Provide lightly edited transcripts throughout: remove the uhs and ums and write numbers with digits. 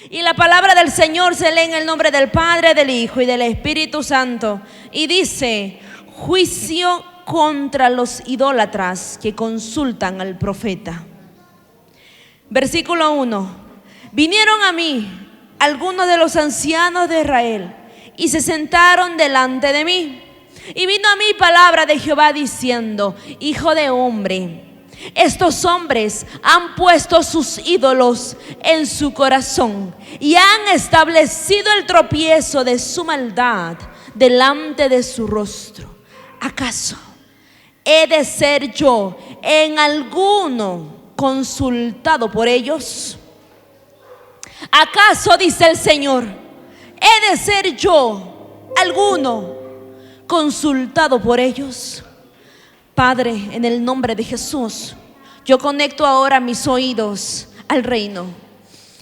Y la palabra del Señor se lee en el nombre del Padre, del Hijo y del Espíritu Santo. Y dice: juicio contra los idólatras que consultan al profeta. Versículo 1. Vinieron a mí algunos de los ancianos de Israel y se sentaron delante de mí. Y vino a mí palabra de Jehová diciendo: hijo de hombre, estos hombres han puesto sus ídolos en su corazón y han establecido el tropiezo de su maldad delante de su rostro. ¿Acaso he de ser yo en alguno consultado por ellos? ¿Acaso, dice el Señor, he de ser yo alguno consultado por ellos? Padre, en el nombre de Jesús, yo conecto ahora mis oídos al reino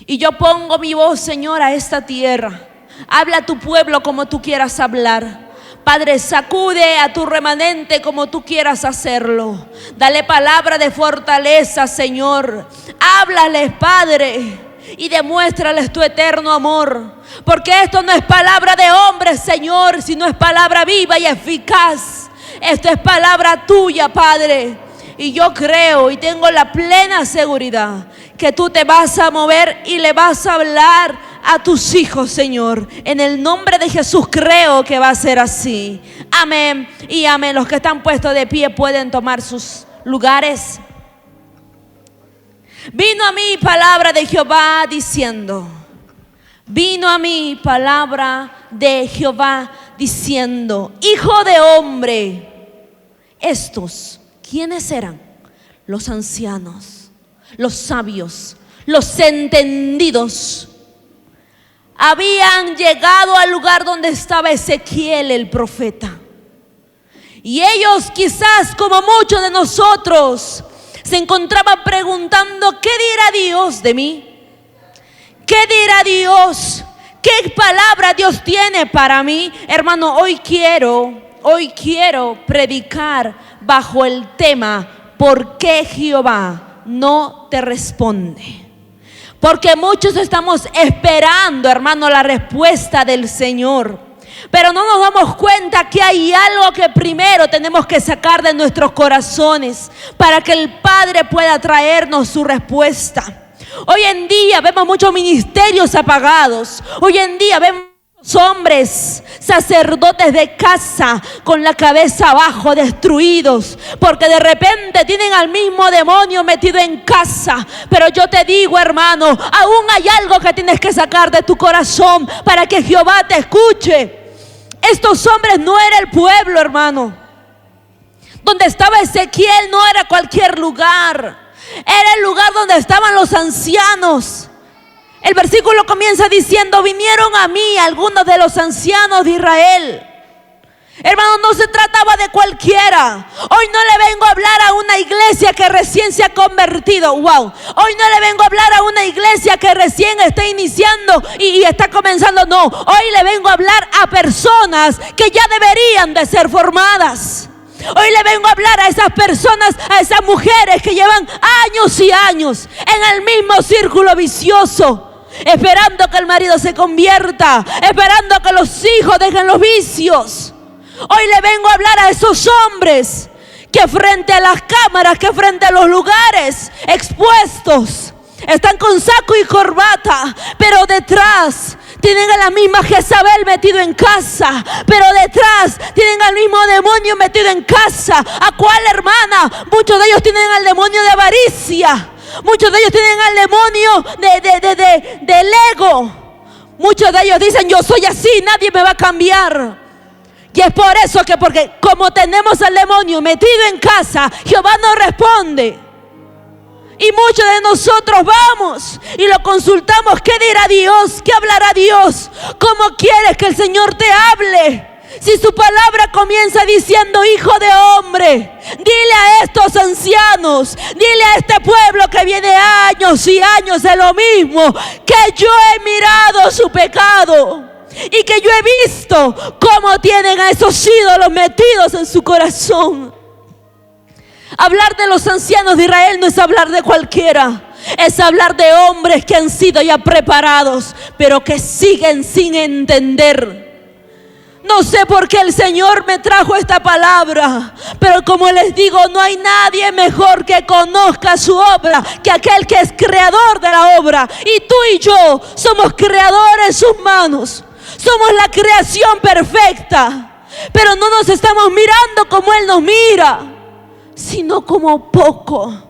y yo pongo mi voz, Señor, a esta tierra. Habla a tu pueblo como tú quieras hablar. Padre, sacude a tu remanente como tú quieras hacerlo. Dale palabra de fortaleza, Señor. Háblales, Padre, y demuéstrales tu eterno amor, porque esto no es palabra de hombres, Señor, sino es palabra viva y eficaz. Esto es palabra tuya, Padre. Y yo creo y tengo la plena seguridad que tú te vas a mover y le vas a hablar a tus hijos, Señor. En el nombre de Jesús creo que va a ser así. Amén y amén. Los que están puestos de pie pueden tomar sus lugares. Vino a mí palabra de Jehová diciendo: vino a mí palabra de Jehová diciendo: hijo de hombre, estos, ¿quiénes eran? Los ancianos, los sabios, los entendidos. Habían llegado al lugar donde estaba Ezequiel el profeta. Y ellos, quizás como muchos de nosotros, se encontraban preguntando: ¿qué dirá Dios de mí? ¿Qué dirá Dios? ¿Qué palabra Dios tiene para mí? Hermano, hoy quiero predicar bajo el tema: ¿por qué Jehová no te responde? Porque muchos estamos esperando, hermano, la respuesta del Señor, pero no nos damos cuenta que hay algo que primero tenemos que sacar de nuestros corazones para que el Padre pueda traernos su respuesta. Hoy en día vemos muchos ministerios apagados. Hoy en día vemos hombres, sacerdotes de casa con la cabeza abajo, destruidos, porque de repente tienen al mismo demonio metido en casa. Pero yo te digo, hermano, aún hay algo que tienes que sacar de tu corazón para que Jehová te escuche. Estos hombres no era el pueblo, hermano. Donde estaba Ezequiel no era cualquier lugar, era el lugar donde estaban los ancianos. El versículo comienza diciendo: vinieron a mí algunos de los ancianos de Israel. Hermano, no se trataba de cualquiera. Hoy no le vengo a hablar a una iglesia que recién se ha convertido. Wow. Hoy no le vengo a hablar a una iglesia que recién está iniciando y está comenzando. No, hoy le vengo a hablar a personas que ya deberían de ser formadas. Hoy le vengo a hablar a esas personas, a esas mujeres que llevan años y años en el mismo círculo vicioso, esperando que el marido se convierta, esperando que los hijos dejen los vicios. Hoy le vengo a hablar a esos hombres que frente a las cámaras, que frente a los lugares expuestos, están con saco y corbata, pero detrás tienen a la misma Jezabel metido en casa, pero detrás tienen al mismo demonio metido en casa. ¿A cuál, hermana? Muchos de ellos tienen al demonio de avaricia. Muchos de ellos tienen al demonio del ego. Muchos de ellos dicen: yo soy así, nadie me va a cambiar. Y es por eso que, porque como tenemos al demonio metido en casa, Jehová no responde. Y muchos de nosotros vamos y lo consultamos: ¿qué dirá Dios? ¿Qué hablará Dios? ¿Cómo quieres que el Señor te hable? Si su palabra comienza diciendo: hijo de hombre, dile a estos ancianos, dile a este pueblo que viene años y años de lo mismo, que yo he mirado su pecado y que yo he visto cómo tienen a esos ídolos metidos en su corazón. Hablar de los ancianos de Israel no es hablar de cualquiera. Es hablar de hombres que han sido ya preparados, pero que siguen sin entender. No sé por qué el Señor me trajo esta palabra, pero como les digo, no hay nadie mejor que conozca su obra que aquel que es creador de la obra. Y tú y yo somos creadores en sus manos. Somos la creación perfecta, pero no nos estamos mirando como Él nos mira, sino como poco.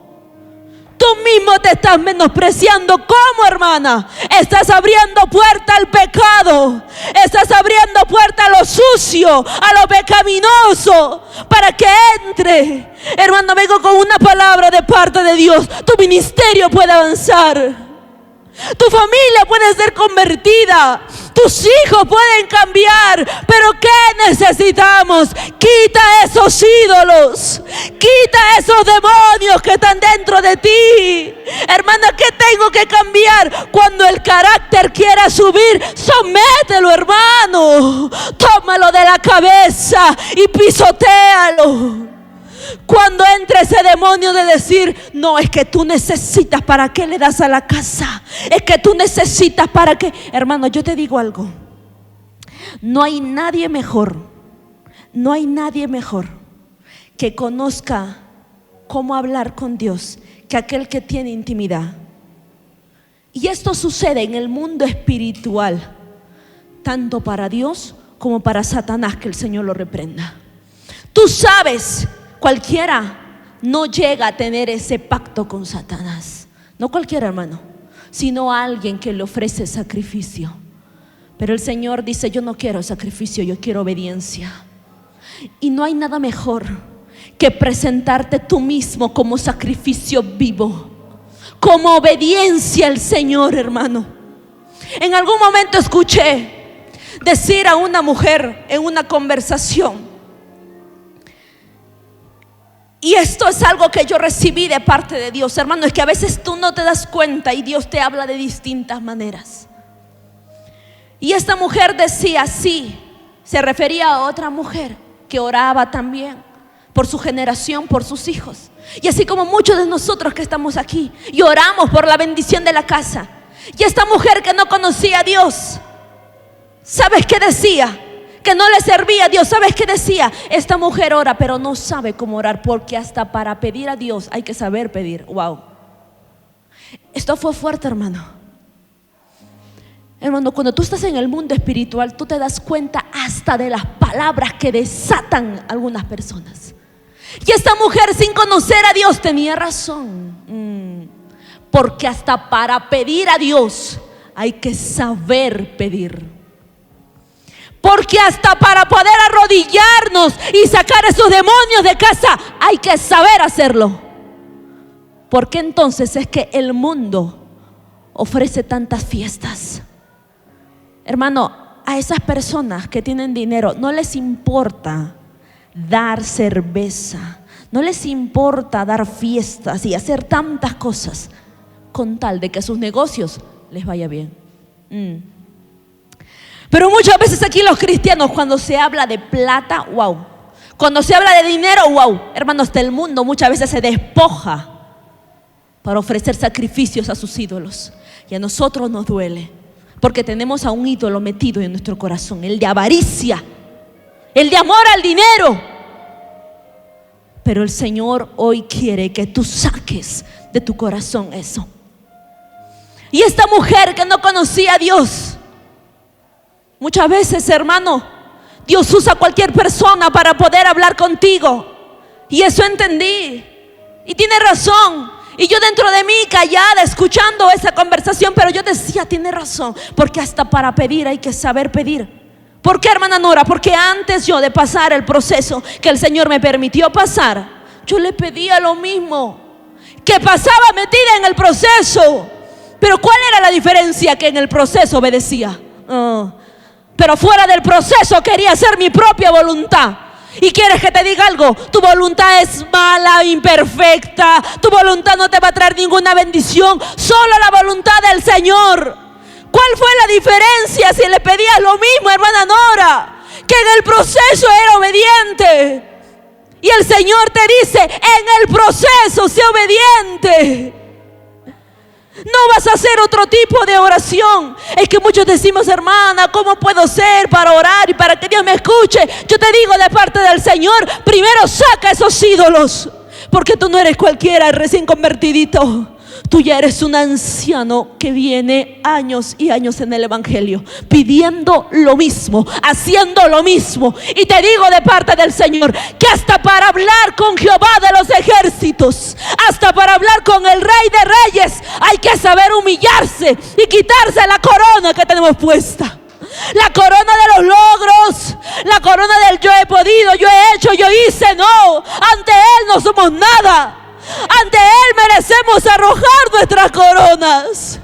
Tú mismo te estás menospreciando. ¿Cómo, hermana? Estás abriendo puerta al pecado. Estás abriendo puerta a lo sucio, a lo pecaminoso, para que entre. Hermano, vengo con una palabra de parte de Dios. Tu ministerio puede avanzar. Tu familia puede ser convertida. Tus hijos pueden cambiar. Pero ¿qué necesitamos? Quita esos ídolos. Quita esos demonios que están dentro de ti. Hermana, ¿qué tengo que cambiar? Cuando el carácter quiera subir, somételo, hermano. Tómalo de la cabeza y pisotéalo. Cuando entre ese demonio de decir, no, es que tú necesitas, ¿para qué le das a la casa? Es que tú necesitas, ¿para qué? Hermano, yo te digo algo. No hay nadie mejor que conozca cómo hablar con Dios que aquel que tiene intimidad. Y esto sucede en el mundo espiritual, tanto para Dios como para Satanás, que el Señor lo reprenda. Tú sabes, cualquiera no llega a tener ese pacto con Satanás. No cualquiera, hermano, sino alguien que le ofrece sacrificio. Pero el Señor dice, yo no quiero sacrificio, yo quiero obediencia. Y no hay nada mejor que presentarte tú mismo como sacrificio vivo, como obediencia al Señor, hermano. En algún momento escuché decir a una mujer en una conversación, y esto es algo que yo recibí de parte de Dios, hermano, es que a veces tú no te das cuenta y Dios te habla de distintas maneras. Y esta mujer decía, sí, se refería a otra mujer que oraba también por su generación, por sus hijos. Y así como muchos de nosotros que estamos aquí y oramos por la bendición de la casa. Y esta mujer que no conocía a Dios, ¿sabes qué decía? Que no le servía a Dios. ¿Sabes qué decía? Esta mujer ora, pero no sabe cómo orar, porque hasta para pedir a Dios hay que saber pedir. Wow. Esto fue fuerte, hermano. Hermano, cuando tú estás en el mundo espiritual, tú te das cuenta hasta de las palabras que desatan algunas personas. Y esta mujer, sin conocer a Dios, tenía razón. Porque hasta para pedir a Dios hay que saber pedir. Porque hasta para poder arrodillarnos y sacar esos demonios de casa hay que saber hacerlo. ¿Por qué entonces es que el mundo ofrece tantas fiestas? Hermano, a esas personas que tienen dinero no les importa dar cerveza, no les importa dar fiestas y hacer tantas cosas con tal de que sus negocios les vaya bien. Pero muchas veces aquí los cristianos, cuando se habla de plata, wow. Cuando se habla de dinero, wow. Hermanos, del mundo muchas veces se despoja para ofrecer sacrificios a sus ídolos. Y a nosotros nos duele, porque tenemos a un ídolo metido en nuestro corazón, el de avaricia, el de amor al dinero. Pero el Señor hoy quiere que tú saques de tu corazón eso. Y esta mujer que no conocía a Dios, muchas veces, hermano, Dios usa a cualquier persona para poder hablar contigo. Y eso entendí. Y tiene razón. Y yo dentro de mí callada, escuchando esa conversación, pero yo decía, tiene razón. Porque hasta para pedir hay que saber pedir. ¿Por qué, hermana Nora? Porque antes yo de pasar el proceso que el Señor me permitió pasar, yo le pedía lo mismo que pasaba metida en el proceso. Pero ¿cuál era la diferencia? Que en el proceso obedecía. Pero fuera del proceso quería hacer mi propia voluntad. ¿Y quieres que te diga algo? Tu voluntad es mala, imperfecta. Tu voluntad no te va a traer ninguna bendición. Solo la voluntad del Señor. ¿Cuál fue la diferencia si le pedías lo mismo, hermana Nora? Que en el proceso era obediente. Y el Señor te dice, en el proceso sé obediente. No vas a hacer otro tipo de oración. Es que muchos decimos, hermana, ¿cómo puedo ser para orar y para que Dios me escuche? Yo te digo de parte del Señor, primero saca esos ídolos. Porque tú no eres cualquiera, recién convertidito. Tú ya eres un anciano que viene años y años en el evangelio, pidiendo lo mismo, haciendo lo mismo. Y te digo de parte del Señor, que hasta para hablar con Jehová de los ejércitos, hasta para hablar con el Rey de Reyes, hay que saber humillarse y quitarse la corona que tenemos puesta. La corona de los logros, la corona del yo he podido, yo he hecho, yo hice. No, ante Él no somos nada. Ante Él merecemos arrojar nuestras coronas.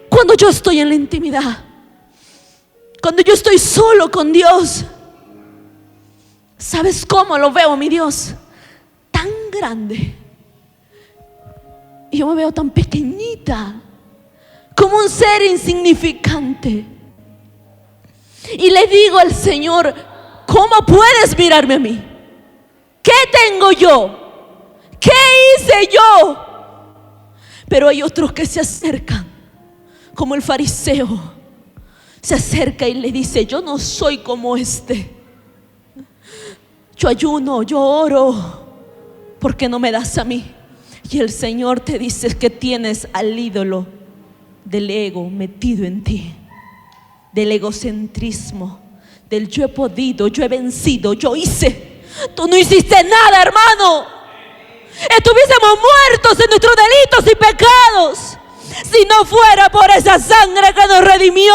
Cuando yo estoy en la intimidad, cuando yo estoy solo con Dios, ¿sabes cómo lo veo, mi Dios? Tan grande. Y yo me veo tan pequeñita, como un ser insignificante. Y le digo al Señor, ¿cómo puedes mirarme a mí? ¿Qué tengo yo? ¿Qué hice yo? Pero hay otros que se acercan, como el fariseo. Se acerca y le dice, yo no soy como este. Yo ayuno, yo oro. ¿Por qué no me das a mí? Y el Señor te dice que tienes al ídolo del ego metido en ti, del egocentrismo, del yo he podido, yo he vencido, yo hice. Tú no hiciste nada, hermano. Estuviésemos muertos en nuestros delitos y pecados si no fuera por esa sangre que nos redimió,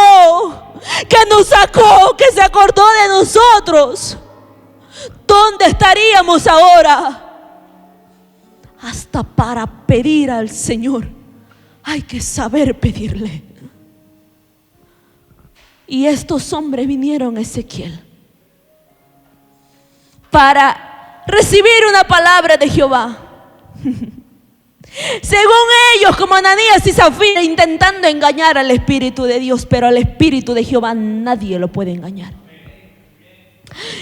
que nos sacó, que se acordó de nosotros. ¿Dónde estaríamos ahora? Hasta para pedir al Señor hay que saber pedirle. Y estos hombres vinieron a Ezequiel para recibir una palabra de Jehová. Según ellos, como Ananías y Zafira, intentando engañar al Espíritu de Dios, pero al Espíritu de Jehová nadie lo puede engañar.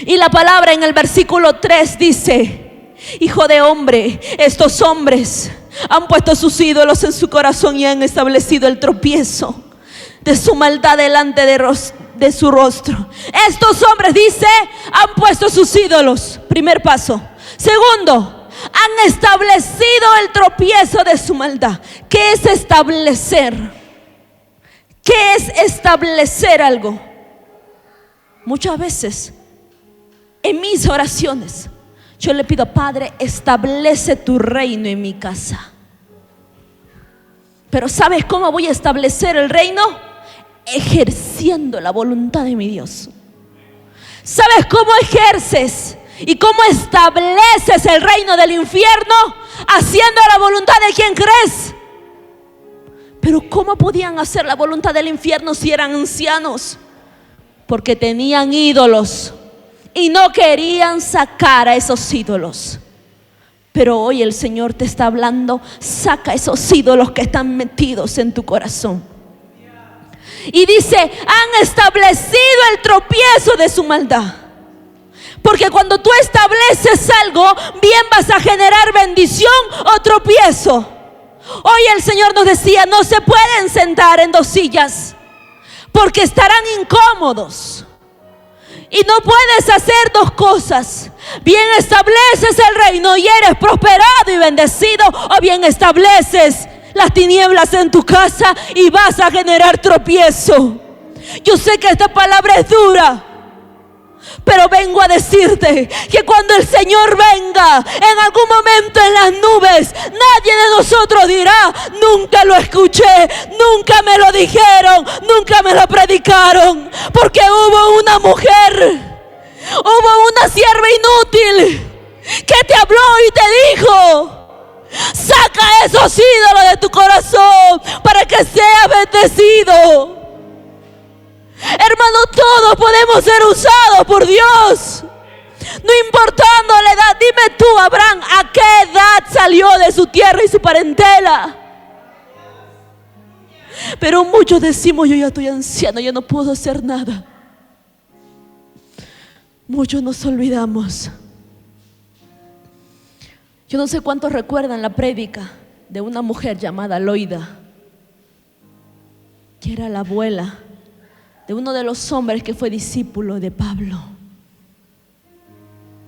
Y la palabra en el versículo 3 dice: hijo de hombre, estos hombres han puesto sus ídolos en su corazón y han establecido el tropiezo de su maldad delante de su rostro. Estos hombres, dice, han puesto sus ídolos. Primer paso. Segundo, han establecido el tropiezo de su maldad. ¿Qué es establecer? ¿Qué es establecer algo? Muchas veces en mis oraciones yo le pido: Padre, establece tu reino en mi casa. Pero ¿sabes cómo voy a establecer el reino? Ejerciendo la voluntad de mi Dios. ¿Sabes cómo ejerces y cómo estableces el reino del infierno? Haciendo la voluntad de quien crees. Pero ¿cómo podían hacer la voluntad del infierno si eran ancianos? Porque tenían ídolos y no querían sacar a esos ídolos. Pero hoy el Señor te está hablando: saca esos ídolos que están metidos en tu corazón. Y dice: han establecido el tropiezo de su maldad. Porque cuando tú estableces algo, bien vas a generar bendición o tropiezo. Hoy el Señor nos decía: no se pueden sentar en dos sillas, porque estarán incómodos. Y no puedes hacer dos cosas. Bien estableces el reino y eres prosperado y bendecido, o bien estableces las tinieblas en tu casa y vas a generar tropiezo. Yo sé que esta palabra es dura, pero vengo a decirte que cuando el Señor venga en algún momento en las nubes, nadie de nosotros dirá: nunca lo escuché, nunca me lo dijeron, nunca me lo predicaron. Porque hubo una mujer, hubo una sierva inútil que te habló y te dijo: saca esos ídolos de tu corazón para que seas bendecido. Hermano, todos podemos ser usados por Dios, no importando la edad. Dime tú, Abraham, ¿a qué edad salió de su tierra y su parentela? Pero muchos decimos: yo ya estoy anciano, ya no puedo hacer nada. Muchos nos olvidamos. Yo no sé cuántos recuerdan la prédica de una mujer llamada Loida, que era la abuela de uno de los hombres que fue discípulo de Pablo.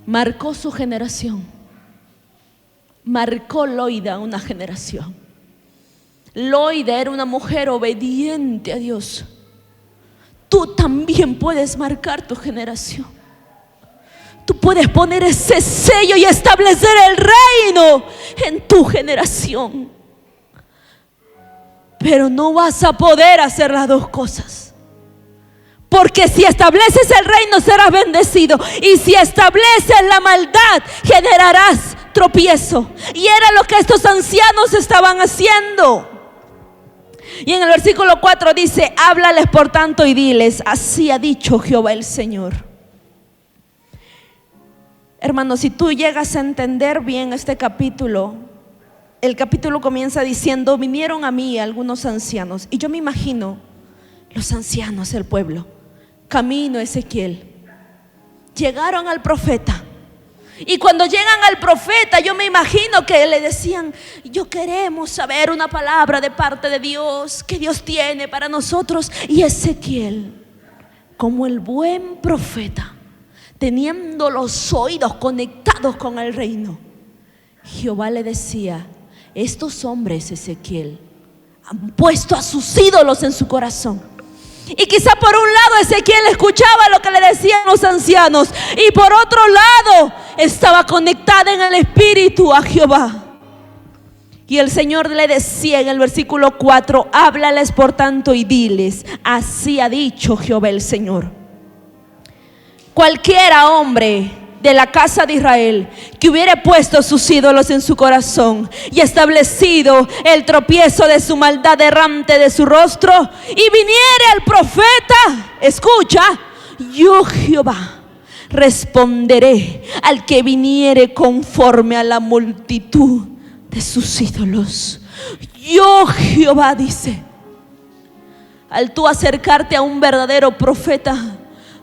Marcó su generación. Marcó Loida una generación. Loida era una mujer obediente a Dios. Tú también puedes marcar tu generación. Tú puedes poner ese sello y establecer el reino en tu generación. Pero no vas a poder hacer las dos cosas. Porque si estableces el reino serás bendecido, y si estableces la maldad generarás tropiezo. Y era lo que estos ancianos estaban haciendo. Y en el versículo 4 dice: háblales por tanto y diles, así ha dicho Jehová el Señor. Hermanos, si tú llegas a entender bien este capítulo, el capítulo comienza diciendo: vinieron a mí algunos ancianos. Y yo me imagino los ancianos del pueblo, camino a Ezequiel, llegaron al profeta. Y cuando llegan al profeta, yo me imagino que le decían: yo queremos saber una palabra de parte de Dios, que Dios tiene para nosotros. Y Ezequiel, como el buen profeta, teniendo los oídos conectados con el reino, Jehová le decía: estos hombres, Ezequiel, han puesto a sus ídolos en su corazón. Y quizá por un lado Ezequiel escuchaba lo que le decían los ancianos, y por otro lado estaba conectada en el espíritu a Jehová. Y el Señor le decía en el versículo 4: háblales por tanto y diles, así ha dicho Jehová el Señor. Cualquiera hombre de la casa de Israel que hubiera puesto sus ídolos en su corazón y establecido el tropiezo de su maldad errante de su rostro, y viniere al profeta, escucha, yo Jehová responderé al que viniere conforme a la multitud de sus ídolos. Yo Jehová, dice. Al tú acercarte a un verdadero profeta,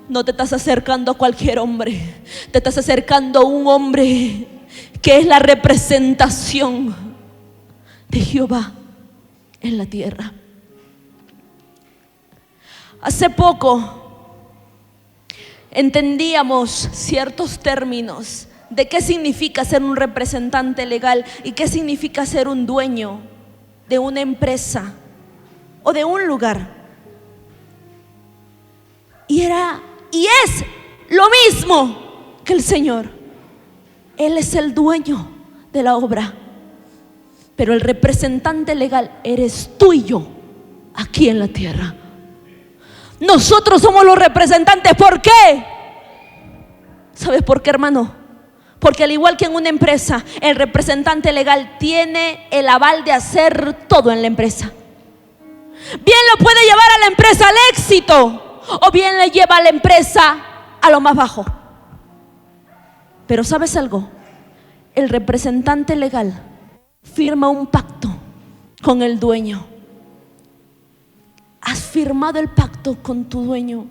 no te estás acercando a cualquier hombre, te estás acercando a un hombre que es la representación de Jehová en la tierra. Hace poco entendíamos ciertos términos de qué significa ser un representante legal y qué significa ser un dueño de una empresa o de un lugar. Y es lo mismo que el Señor. Él es el dueño de la obra, pero el representante legal eres tú y yo aquí en la tierra. Nosotros somos los representantes. ¿Por qué? ¿Sabes por qué, hermano? Porque al igual que en una empresa, el representante legal tiene el aval de hacer todo en la empresa. Bien lo puede llevar a la empresa al éxito, o bien le lleva a la empresa a lo más bajo. Pero ¿sabes algo? El representante legal firma un pacto con el dueño. ¿Has firmado el pacto con tu dueño?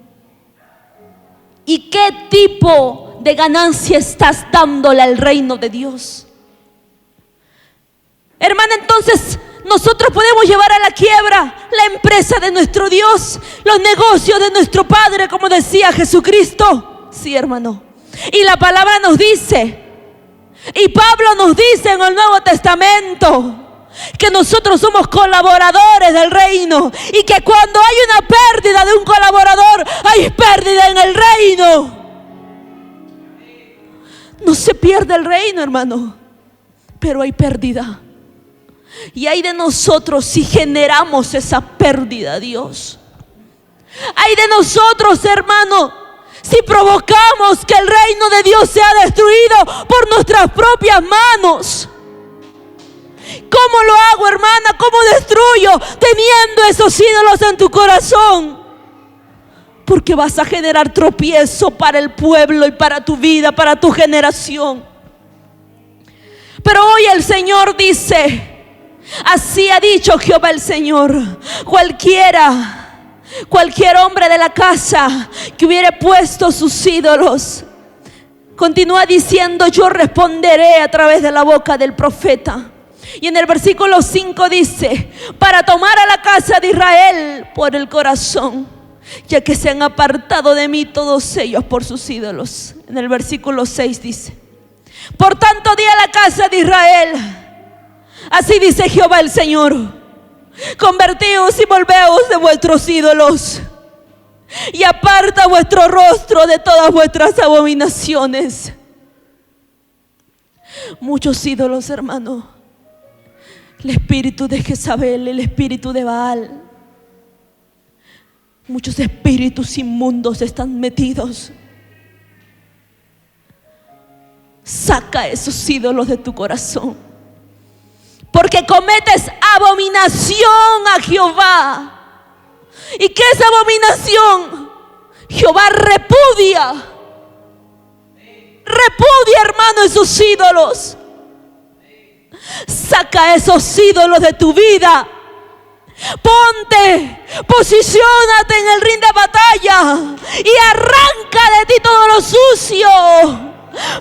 ¿Y qué tipo de ganancia estás dándole al reino de Dios? Hermana, entonces nosotros podemos llevar a la quiebra la empresa de nuestro Dios, los negocios de nuestro Padre, como decía Jesucristo. Sí, hermano. Y la palabra nos dice, y Pablo nos dice en el Nuevo Testamento, que nosotros somos colaboradores del reino, y que cuando hay una pérdida de un colaborador, hay pérdida en el reino. No se pierde el reino, hermano, pero hay pérdida. Y hay de nosotros si generamos esa pérdida, Dios. Hay de nosotros, hermano, si provocamos que el reino de Dios sea destruido por nuestras propias manos. ¿Cómo lo hago, hermana? ¿Cómo destruyo teniendo esos ídolos en tu corazón? Porque vas a generar tropiezo para el pueblo y para tu vida, para tu generación. Pero hoy el Señor dice: así ha dicho Jehová el Señor. Cualquier hombre de la casa que hubiera puesto sus ídolos, continúa diciendo, yo responderé a través de la boca del profeta. Y en el versículo 5 dice: para tomar a la casa de Israel por el corazón, ya que se han apartado de mí todos ellos por sus ídolos. En el versículo 6 dice: por tanto di a la casa de Israel, así dice Jehová el Señor, convertíos y volveos de vuestros ídolos, y aparta vuestro rostro de todas vuestras abominaciones. Muchos ídolos, hermano. El espíritu de Jezabel, el espíritu de Baal, muchos espíritus inmundos están metidos. Saca esos ídolos de tu corazón, porque cometes abominación a Jehová. ¿Y qué es abominación? Jehová repudia, hermano, esos ídolos. Saca esos ídolos de tu vida. Ponte, posiciónate en el ring de batalla y arranca de ti todo lo sucio.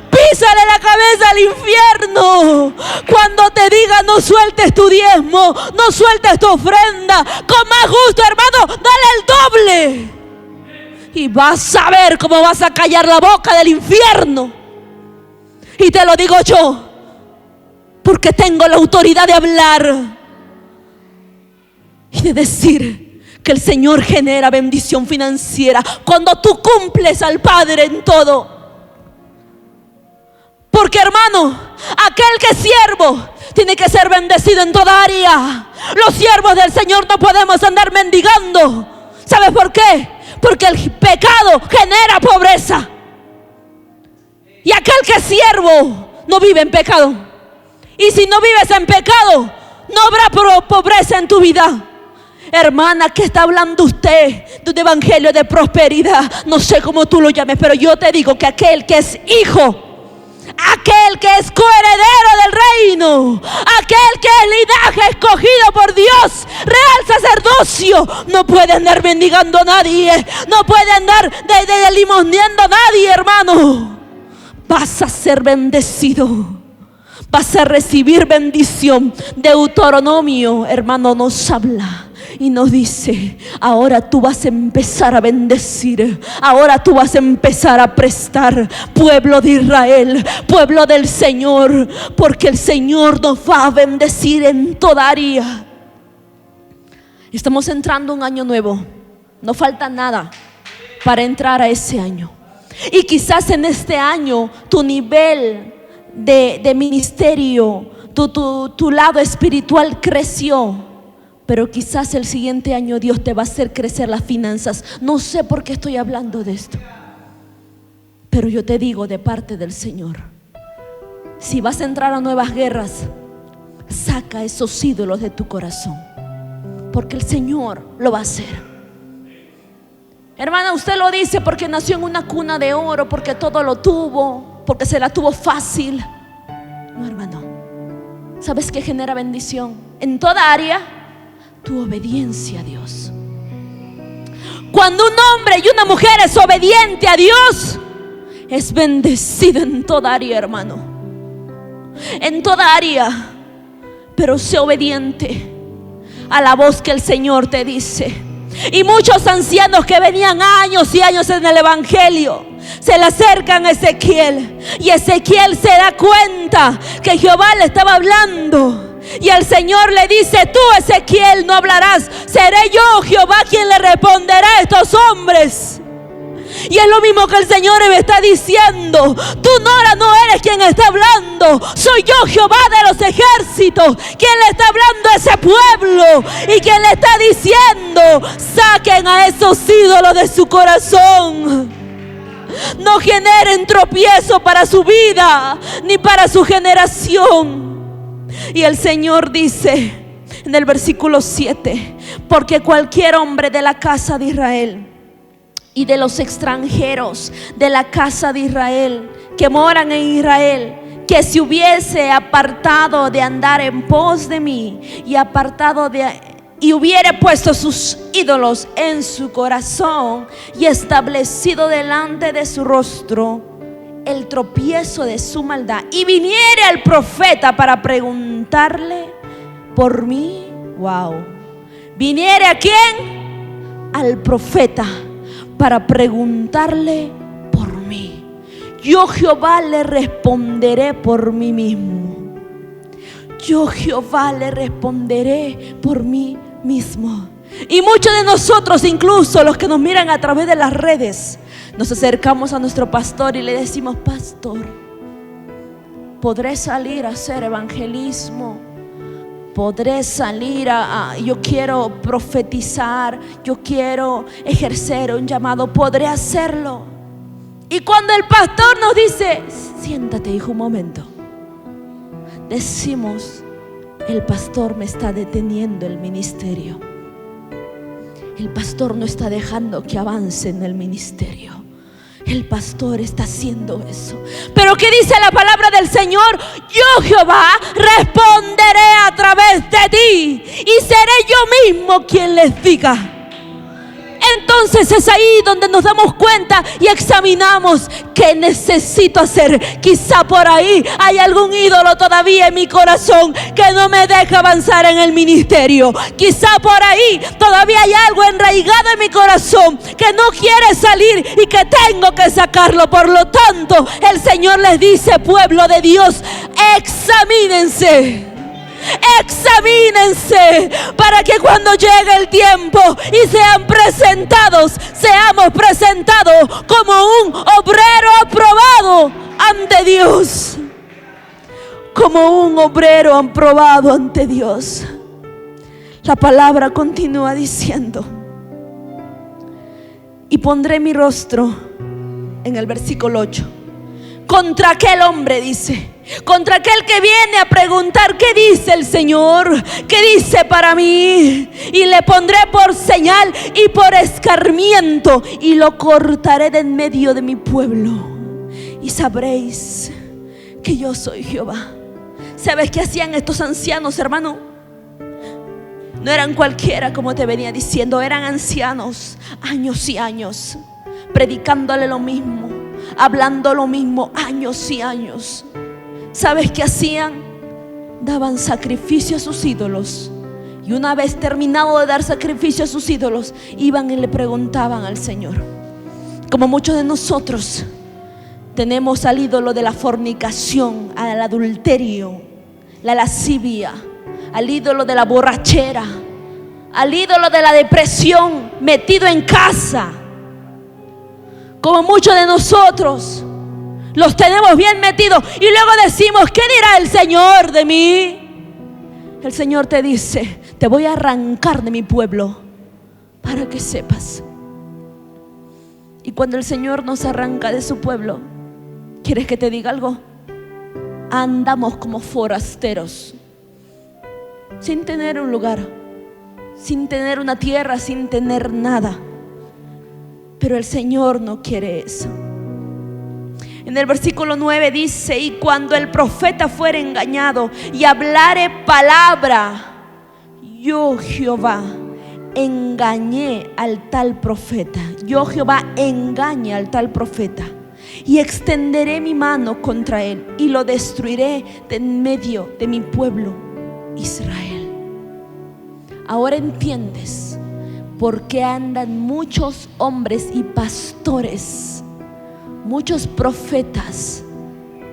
Písale la cabeza al infierno. Cuando te diga no sueltes tu diezmo, no sueltes tu ofrenda, con más gusto, hermano, dale el doble. Y vas a ver cómo vas a callar la boca del infierno. Y te lo digo yo, porque tengo la autoridad de hablar y de decir que el Señor genera bendición financiera cuando tú cumples al Padre en todo. Porque, hermano, aquel que es siervo tiene que ser bendecido en toda área. Los siervos del Señor no podemos andar mendigando. ¿Sabes por qué? Porque el pecado genera pobreza. Y aquel que es siervo no vive en pecado. Y si no vives en pecado, no habrá pobreza en tu vida. Hermana, ¿qué está hablando usted de un evangelio de prosperidad? No sé cómo tú lo llames, pero yo te digo que aquel que es hijo, aquel que es coheredero del reino, aquel que es linaje escogido por Dios, real sacerdocio, no puede andar mendigando a nadie, no puede andar limosneando a nadie, hermano. Vas a ser bendecido, vas a recibir bendición. Deuteronomio, hermano, nos habla y nos dice: ahora tú vas a empezar a bendecir, ahora tú vas a empezar a prestar, pueblo de Israel, pueblo del Señor, porque el Señor nos va a bendecir en toda área. Estamos entrando a un año nuevo, no falta nada para entrar a ese año. Y quizás en este año tu nivel de ministerio, tu lado espiritual creció, pero quizás el siguiente año Dios te va a hacer crecer las finanzas. No sé por qué estoy hablando de esto, pero yo te digo de parte del Señor: si vas a entrar a nuevas guerras, saca esos ídolos de tu corazón, porque el Señor lo va a hacer. Hermana, usted lo dice porque nació en una cuna de oro, porque todo lo tuvo, porque se la tuvo fácil. No, hermano, ¿sabes qué genera bendición? En toda área, tu obediencia a Dios. Cuando un hombre y una mujer es obediente a Dios, es bendecido en toda área, hermano. En toda área. Pero sé obediente a la voz que el Señor te dice. Y muchos ancianos que venían años y años en el evangelio se le acercan a Ezequiel, y Ezequiel se da cuenta que Jehová le estaba hablando. Y el Señor le dice: tú, Ezequiel, no hablarás, seré yo, Jehová, quien le responderá a estos hombres. Y es lo mismo que el Señor me está diciendo: tú, Nora, no eres quien está hablando, soy yo, Jehová de los ejércitos, quien le está hablando a ese pueblo, y quien le está diciendo: saquen a esos ídolos de su corazón. No generen tropiezo para su vida, ni para su generación. Y el Señor dice en el versículo 7: porque cualquier hombre de la casa de Israel y de los extranjeros de la casa de Israel que moran en Israel, que se hubiese apartado de andar en pos de mí y hubiere puesto sus ídolos en su corazón y establecido delante de su rostro el tropiezo de su maldad y viniere al profeta para preguntarle por mí. Wow. Viniere ¿a quién? Al profeta para preguntarle por mí. Yo Jehová le responderé por mí mismo. Yo Jehová le responderé por mí mismo. Y muchos de nosotros, incluso los que nos miran a través de las redes, nos acercamos a nuestro pastor y le decimos: pastor, ¿podré salir a hacer evangelismo? ¿Podré salir yo quiero profetizar, yo quiero ejercer un llamado? ¿Podré hacerlo? Y cuando el pastor nos dice: siéntate, hijo, un momento, decimos: el pastor me está deteniendo el ministerio. El pastor no está dejando que avance en el ministerio. El pastor está haciendo eso. Pero ¿qué dice la palabra del Señor? Yo Jehová responderé a través de ti y seré yo mismo quien les diga. Entonces es ahí donde nos damos cuenta y examinamos qué necesito hacer. Quizá por ahí hay algún ídolo todavía en mi corazón que no me deja avanzar en el ministerio. Quizá por ahí todavía hay algo enraigado en mi corazón que no quiere salir y que tengo que sacarlo. Por lo tanto, el Señor les dice: pueblo de Dios, examínense. Examínense para que cuando llegue el tiempo y seamos presentados como un obrero aprobado ante Dios. Como un obrero aprobado ante Dios. La palabra continúa diciendo: y pondré mi rostro, en el versículo 8, contra aquel hombre, dice, contra aquel que viene a preguntar: ¿qué dice el Señor? ¿Qué dice para mí? Y le pondré por señal y por escarmiento, y lo cortaré de en medio de mi pueblo, y sabréis que yo soy Jehová. ¿Sabes qué hacían estos ancianos, hermano? No eran cualquiera, como te venía diciendo. Eran ancianos, años y años, predicándole lo mismo, hablando lo mismo, años y años. ¿Sabes qué hacían? Daban sacrificio a sus ídolos. Y una vez terminado de dar sacrificio a sus ídolos, iban y le preguntaban al Señor. Como muchos de nosotros tenemos al ídolo de la fornicación, al adulterio, la lascivia, al ídolo de la borrachera, al ídolo de la depresión metido en casa. Como muchos de nosotros los tenemos bien metidos y luego decimos: ¿qué dirá el Señor de mí? El Señor te dice: te voy a arrancar de mi pueblo para que sepas. Y cuando el Señor nos arranca de su pueblo, ¿quieres que te diga algo? Andamos como forasteros, sin tener un lugar, sin tener una tierra, sin tener nada. Pero el Señor no quiere eso. En el versículo 9 dice: y cuando el profeta fuere engañado y hablare palabra, yo Jehová engañé al tal profeta. Yo Jehová engañé al tal profeta y extenderé mi mano contra él y lo destruiré de en medio de mi pueblo Israel. Ahora entiendes por qué andan muchos hombres y pastores, muchos profetas,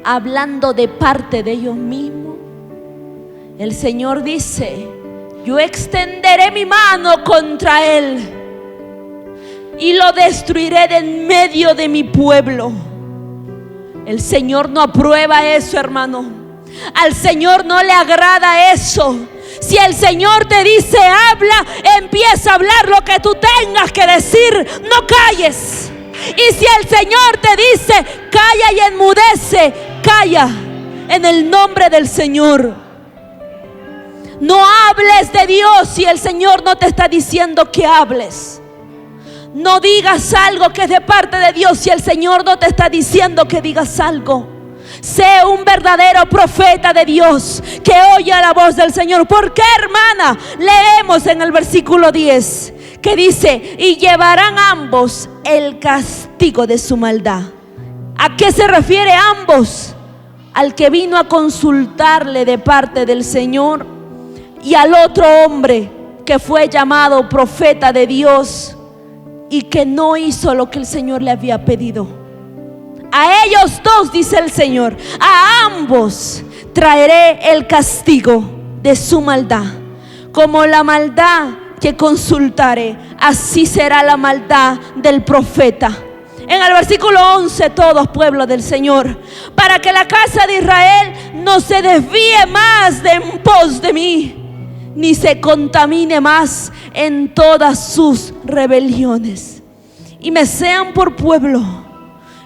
hablando de parte de ellos mismos. El Señor dice: yo extenderé mi mano contra él y lo destruiré de en medio de mi pueblo. El Señor no aprueba eso, hermano. Al Señor no le agrada eso. Si el Señor te dice habla, empieza a hablar lo que tú tengas que decir, no calles. Y si el Señor te dice calla y enmudece, calla en el nombre del Señor. No hables de Dios si el Señor no te está diciendo que hables. No digas algo que es de parte de Dios si el Señor no te está diciendo que digas algo. Sé un verdadero profeta de Dios que oye la voz del Señor. ¿Por qué, hermana? Leemos en el versículo 10 que dice: y llevarán ambos el castigo de su maldad. ¿A qué se refiere ambos? Al que vino a consultarle de parte del Señor y al otro hombre que fue llamado profeta de Dios y que no hizo lo que el Señor le había pedido. A ellos dos, dice el Señor, a ambos traeré el castigo de su maldad. Como la maldad que consultaré, así será la maldad del profeta. En el versículo 11, todos pueblo del Señor, para que la casa de Israel no se desvíe más de en pos de mí, ni se contamine más en todas sus rebeliones, y me sean por pueblo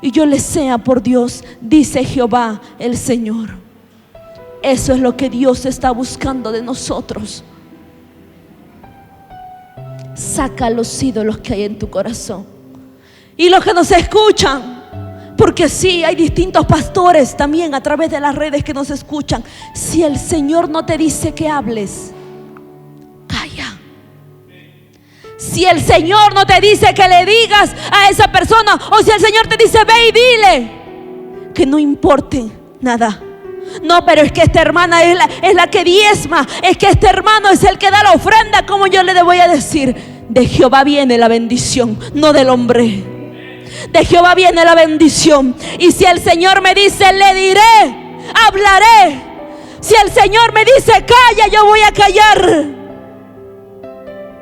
y yo les sea por Dios, dice Jehová el Señor. Eso es lo que Dios está buscando de nosotros. Saca los ídolos que hay en tu corazón. Y los que nos escuchan, porque sí, hay distintos pastores también a través de las redes que nos escuchan. Si el Señor no te dice que hables, calla. Si el Señor no te dice que le digas a esa persona, o si el Señor te dice ve y dile, que no importe nada. No, pero es que esta hermana es la que diezma, es que este hermano es el que da la ofrenda. ¿Cómo yo le voy a decir? De Jehová viene la bendición, no del hombre. De Jehová viene la bendición. Y si el Señor me dice le diré, hablaré. Si el Señor me dice calla, yo voy a callar,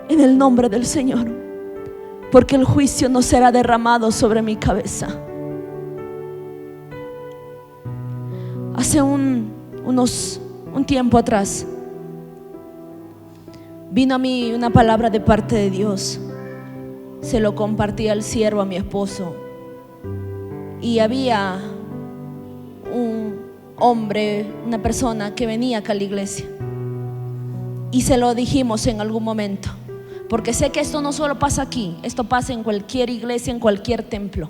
en el nombre del Señor, porque el juicio no será derramado sobre mi cabeza. Hace un tiempo atrás vino a mí una palabra de parte de Dios. Se lo compartí al siervo, a mi esposo, y había un hombre, una persona que venía acá a la iglesia, y se lo dijimos en algún momento, porque sé que esto no solo pasa aquí, esto pasa en cualquier iglesia, en cualquier templo.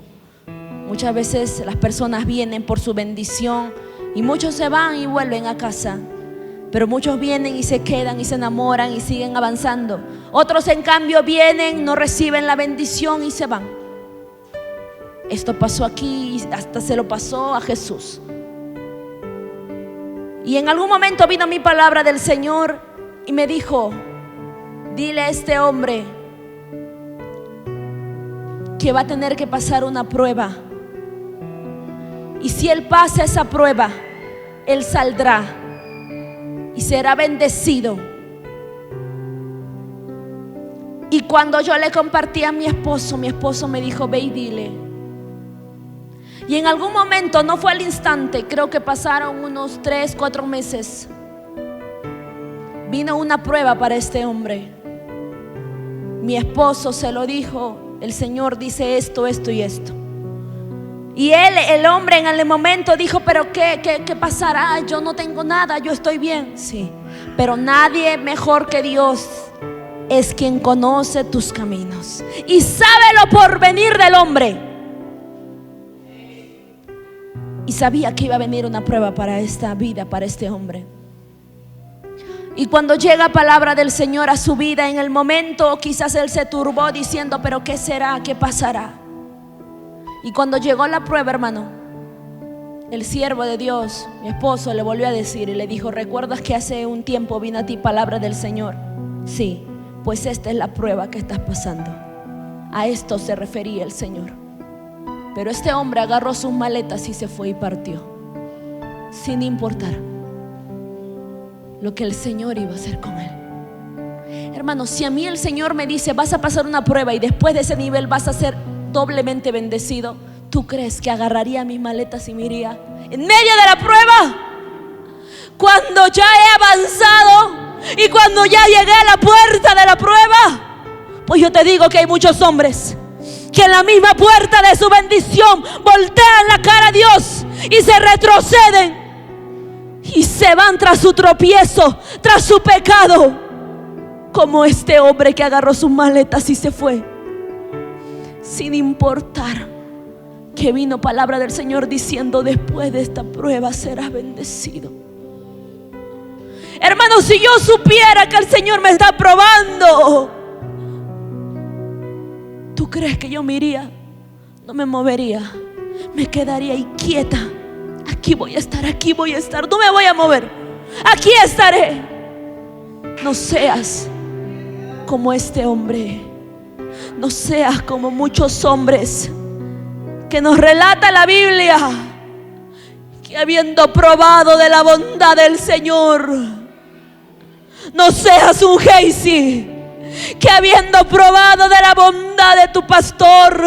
Muchas veces las personas vienen por su bendición y muchos se van y vuelven a casa, pero muchos vienen y se quedan y se enamoran y siguen avanzando. Otros en cambio vienen, no reciben la bendición y se van. Esto pasó aquí y hasta se lo pasó a Jesús. Y en algún momento vino mi palabra del Señor y me dijo: dile a este hombre que va a tener que pasar una prueba, y si él pasa esa prueba, él saldrá y será bendecido. Y cuando yo le compartí a mi esposo me dijo: ve y dile. Y en algún momento, no fue al instante, creo que pasaron unos 3, 4 meses, vino una prueba para este hombre. Mi esposo se lo dijo: el Señor dice esto, esto y esto. Y él, el hombre, en el momento dijo: pero ¿qué pasará? Yo no tengo nada, yo estoy bien. Sí, pero nadie mejor que Dios es quien conoce tus caminos y sabe lo porvenir del hombre. Y sabía que iba a venir una prueba para esta vida, para este hombre. Y cuando llega palabra del Señor a su vida, en el momento quizás él se turbó diciendo: pero ¿qué será? ¿Qué pasará? Y cuando llegó la prueba, hermano, el siervo de Dios, mi esposo, le volvió a decir y le dijo: ¿recuerdas que hace un tiempo vino a ti palabra del Señor? Sí, pues esta es la prueba que estás pasando. A esto se refería el Señor. Pero este hombre agarró sus maletas y se fue y partió, sin importar lo que el Señor iba a hacer con él. Hermano, si a mí el Señor me dice: vas a pasar una prueba y después de ese nivel vas a ser doblemente bendecido, ¿tú crees que agarraría mis maletas y me iría en medio de la prueba? Cuando ya he avanzado y cuando ya llegué a la puerta de la prueba, pues yo te digo que hay muchos hombres que en la misma puerta de su bendición voltean la cara a Dios y se retroceden y se van tras su tropiezo, tras su pecado, como este hombre que agarró sus maletas y se fue, sin importar que vino palabra del Señor diciendo: después de esta prueba serás bendecido. Hermano, si yo supiera que el Señor me está probando, ¿tú crees que yo me iría? No me movería. me quedaría ahí quieta. Aquí voy a estar, no me voy a mover, aquí estaré. No seas como este hombre, no seas como muchos hombres que nos relata la Biblia, que habiendo probado de la bondad del Señor, no seas un Geisi, que habiendo probado de la bondad de tu pastor,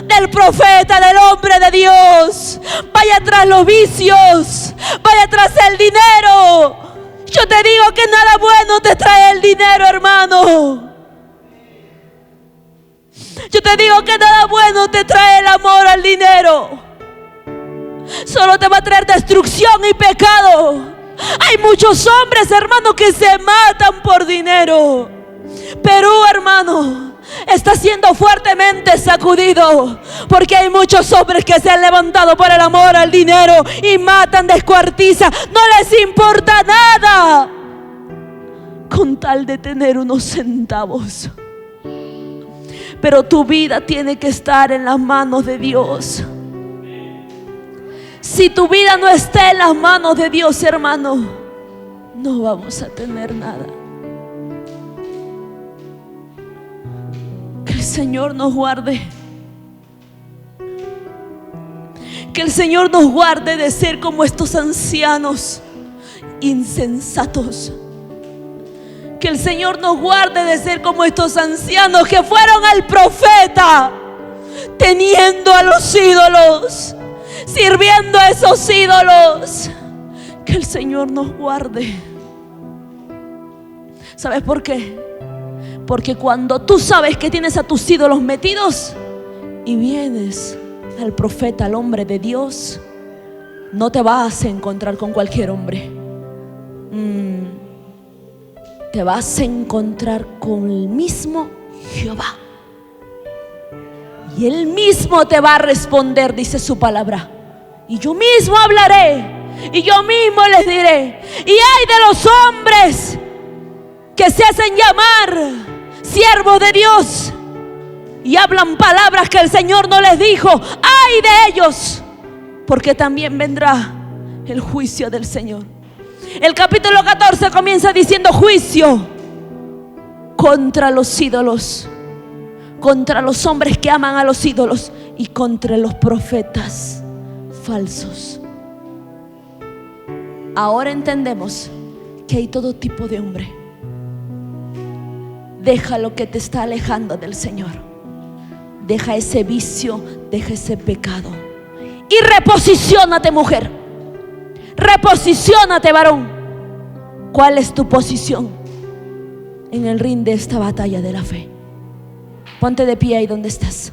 del profeta, del hombre de Dios, vaya tras los vicios, vaya tras el dinero. Yo te digo que nada bueno te trae el dinero, hermano. Yo te digo que nada bueno te trae el amor al dinero. Solo te va a traer destrucción y pecado. Hay muchos hombres, hermano, que se matan por dinero. Perú, hermano, está siendo fuertemente sacudido, porque hay muchos hombres que se han levantado por el amor al dinero y matan, descuartizan, no les importa nada con tal de tener unos centavos. Pero tu vida tiene que estar en las manos de Dios. Si tu vida no está en las manos de Dios, hermano, no vamos a tener nada. Que el Señor nos guarde. Que el Señor nos guarde de ser como estos ancianos insensatos. Que el Señor nos guarde de ser como estos ancianos que fueron al profeta teniendo a los ídolos, sirviendo a esos ídolos. Que el Señor nos guarde. ¿Sabes por qué? Porque cuando tú sabes que tienes a tus ídolos metidos y vienes al profeta, al hombre de Dios, no te vas a encontrar con cualquier hombre. Te vas a encontrar con el mismo Jehová. Y Él mismo te va a responder, dice su palabra. Y yo mismo hablaré, y yo mismo les diré. Y hay de los hombres que se hacen llamar siervos de Dios y hablan palabras que el Señor no les dijo. Ay de ellos, porque también vendrá el juicio del Señor. El capítulo 14 comienza diciendo juicio contra los ídolos, contra los hombres que aman a los ídolos y contra los profetas falsos. Ahora entendemos que hay todo tipo de hombre. Deja lo que te está alejando del Señor. Deja ese vicio, deja ese pecado y reposiciónate, mujer. Reposiciónate, varón. ¿Cuál es tu posición en el ring de esta batalla de la fe? Ponte de pie ahí donde estás.